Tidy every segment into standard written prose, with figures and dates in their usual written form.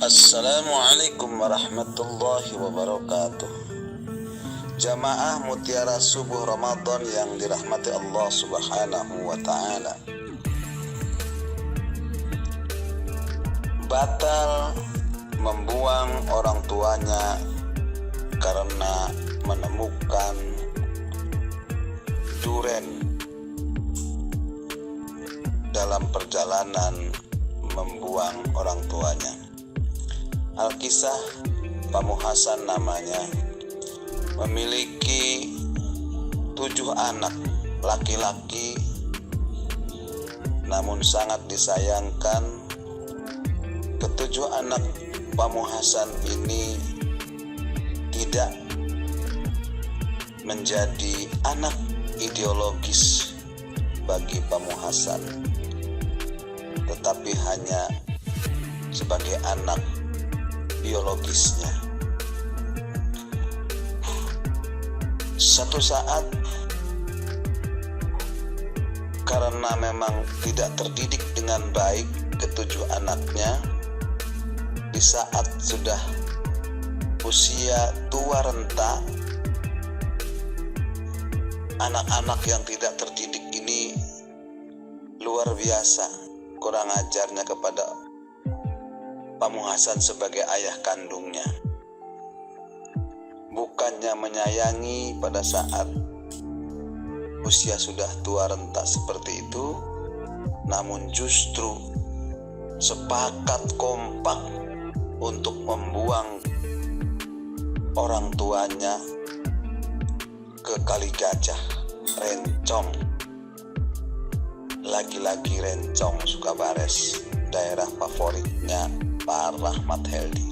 Assalamualaikum warahmatullahi wabarakatuh. Jamaah Mutiara Subuh Ramadan yang dirahmati Allah Subhanahu wa Ta'ala. Batal membuang orang tuanya karena menemukan duren dalam perjalanan membuang orang tuanya. Alkisah Pamuhasan namanya, memiliki 7 anak laki-laki, namun sangat disayangkan ketujuh anak Pamuhasan ini tidak menjadi anak ideologis bagi Pamuhasan, tetapi hanya sebagai anak biologisnya. Satu saat, karena memang tidak terdidik dengan baik ketujuh anaknya, di saat sudah usia tua renta, anak-anak yang tidak terdidik ini luar biasa kurang ajarnya kepada Pamuhasan sebagai ayah kandungnya. Bukannya menyayangi pada saat usia sudah tua renta seperti itu, namun justru sepakat kompak untuk membuang orang tuanya ke Kali Gajah, Rencong, lagi-lagi Rencong Sukabares, daerah favoritnya Pak Rahmat Heldi.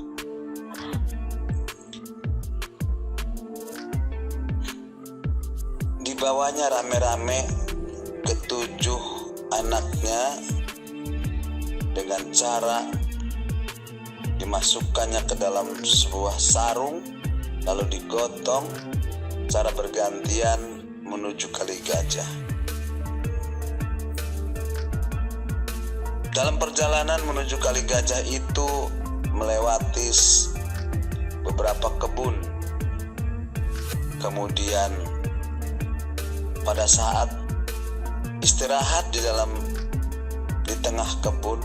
Dibawanya rame-rame ketujuh anaknya dengan cara dimasukkannya ke dalam sebuah sarung, lalu digotong secara bergantian menuju Kali Gajah. Dalam perjalanan menuju Kali Gajah itu melewati beberapa kebun. Kemudian pada saat istirahat di tengah kebun,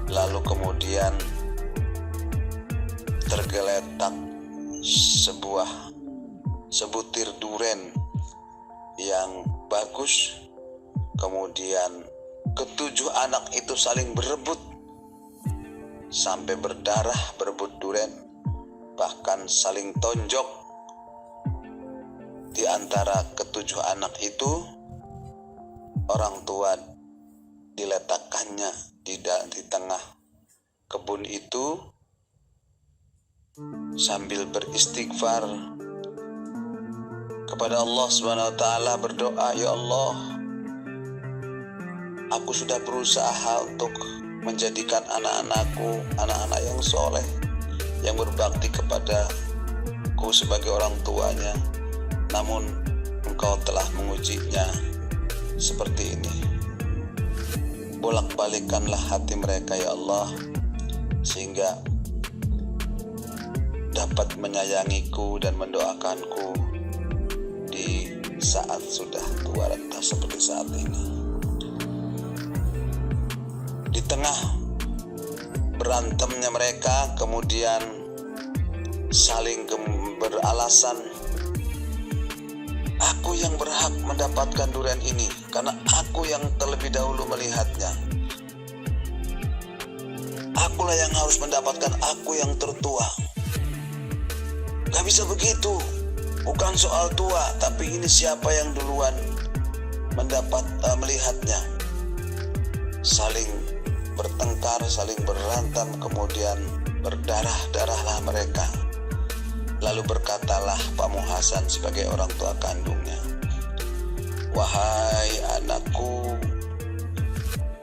lalu kemudian tergeletak sebutir duren yang bagus. Kemudian ketujuh anak itu saling berebut sampai berdarah, berebut duren, bahkan saling tonjok. Di antara ketujuh anak itu, orang tua diletakkannya di tengah kebun itu sambil beristighfar kepada Allah Subhanahu wa Ta'ala, berdoa, "Ya Allah, aku sudah berusaha untuk menjadikan anak-anakku anak-anak yang soleh, yang berbakti kepadaku sebagai orang tuanya. Namun Engkau telah mengujinya seperti ini. Bolak-balikkanlah hati mereka, ya Allah, sehingga dapat menyayangiku dan mendoakanku di saat sudah tua renta seperti saat ini." Di tengah berantemnya mereka, kemudian saling beralasan, "Aku yang berhak mendapatkan durian ini karena aku yang terlebih dahulu melihatnya. Akulah yang harus mendapatkan, aku yang tertua." Gak bisa begitu. Bukan soal tua, tapi ini siapa yang duluan melihatnya. Saling bertengkar, saling berantem, kemudian berdarah-darahlah mereka. Lalu berkatalah Pamuhasan sebagai orang tua kandungnya, "Wahai anakku,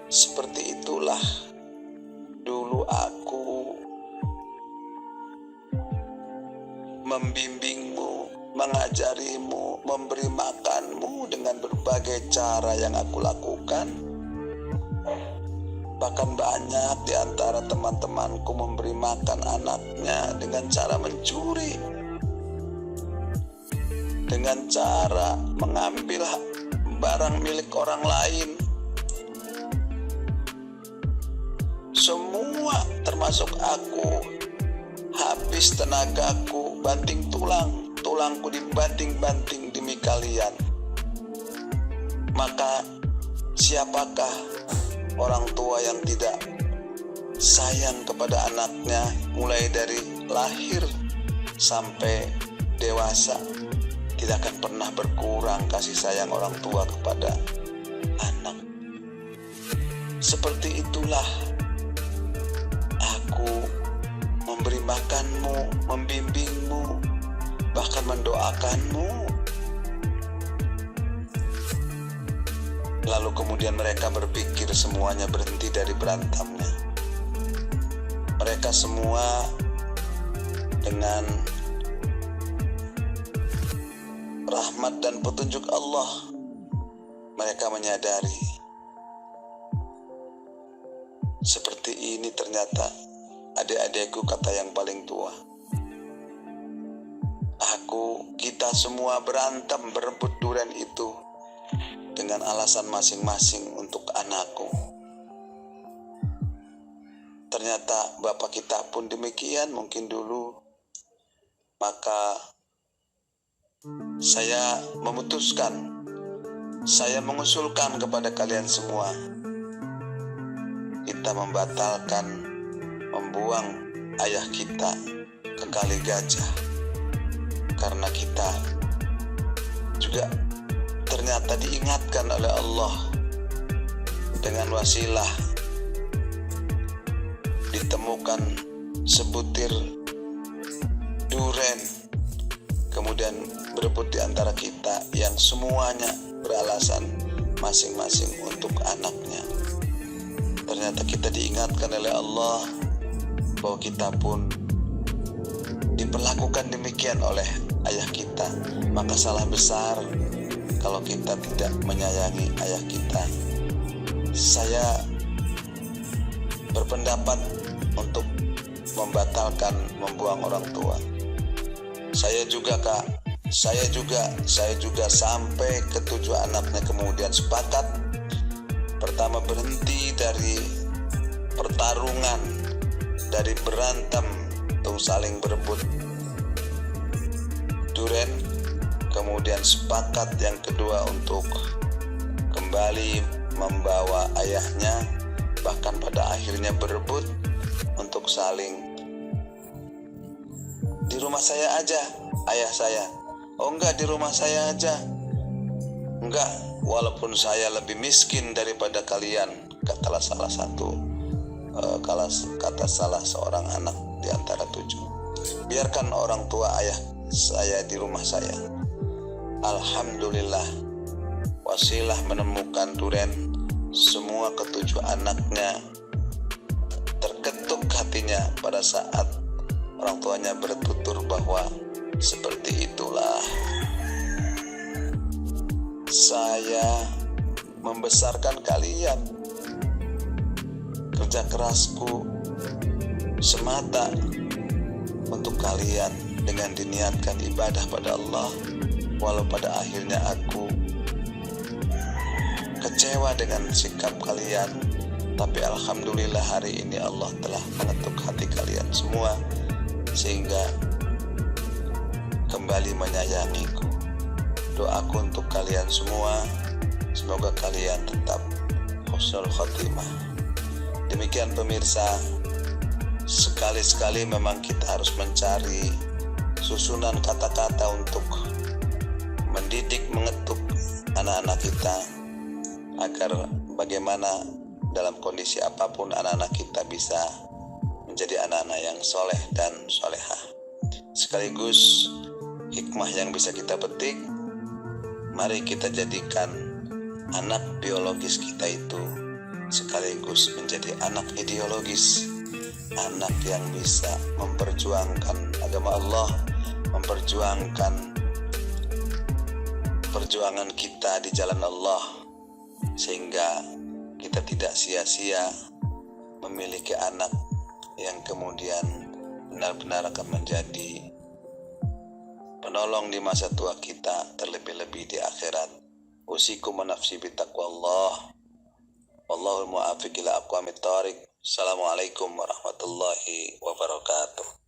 seperti itulah dulu aku membimbingmu, mengajarimu, memberi makanmu dengan berbagai cara yang aku lakukan. Bahkan banyak di antara teman-temanku memberi makan anaknya dengan cara mencuri, dengan cara mengambil barang milik orang lain. Semua termasuk aku, habis tenagaku, banting tulangku dibanting-banting demi kalian. Maka siapakah orang tua yang tidak sayang kepada anaknya mulai dari lahir sampai dewasa? Tidak akan pernah berkurang kasih sayang orang tua kepada anak. Seperti itulah aku memberi makanmu, membimbingmu, bahkan mendoakanmu. Lalu kemudian mereka berpikir semuanya berhenti dari berantamnya. Mereka semua dengan rahmat dan petunjuk Allah, mereka menyadari seperti ini ternyata adik-adikku, kata yang paling tua. Kita semua berantem berebut durian itu dengan alasan masing-masing untuk anakku. Ternyata bapak kita pun demikian mungkin dulu. Maka saya memutuskan, saya mengusulkan kepada kalian semua, kita membatalkan membuang ayah kita ke Kali Gajah. Karena kita juga ternyata diingatkan oleh Allah dengan wasilah ditemukan sebutir duren, kemudian berebut di antara kita yang semuanya beralasan masing-masing untuk anaknya. Ternyata kita diingatkan oleh Allah bahwa kita pun diperlakukan demikian oleh ayah kita. Maka salah besar kalau kita tidak menyayangi ayah kita. Saya berpendapat untuk membatalkan membuang orang tua. Saya juga sampai ketujuh anaknya kemudian sepakat. Pertama, berhenti dari pertarungan, dari berantem untuk saling berebut duren. Kemudian sepakat yang kedua untuk kembali membawa ayahnya, bahkan pada akhirnya berebut untuk saling, di rumah saya aja ayah saya, oh enggak, di rumah saya aja, enggak, walaupun saya lebih miskin daripada kalian, kata salah seorang anak di antara 7. Biarkan orang tua ayah saya di rumah saya. Alhamdulillah, wasilah menemukan duren. Semua ketujuh anaknya terketuk hatinya pada saat orang tuanya bertutur bahwa seperti itulah saya membesarkan kalian. Kerja kerasku semata untuk kalian dengan diniatkan ibadah pada Allah. Walau pada akhirnya aku kecewa dengan sikap kalian, tapi alhamdulillah hari ini Allah telah mengetuk hati kalian semua sehingga kembali menyayangiku. Doaku untuk kalian semua, semoga kalian tetap husnul khotimah. Demikian pemirsa, sekali-sekali memang kita harus mencari susunan kata-kata untuk mendidik, mengetuk anak-anak kita agar bagaimana dalam kondisi apapun anak-anak kita bisa menjadi anak-anak yang soleh dan solehah. Sekaligus hikmah yang bisa kita petik, mari kita jadikan anak biologis kita itu sekaligus menjadi anak ideologis, anak yang bisa memperjuangkan agama Allah, memperjuangkan perjuangan kita di jalan Allah, sehingga kita tidak sia-sia memiliki anak yang kemudian benar-benar akan menjadi penolong di masa tua kita, terlebih-lebih di akhirat. Usikum wa nafsi bitaqwallah. Wallahul muwaffiq ila aqwamit thoriq. Assalamualaikum warahmatullahi wabarakatuh.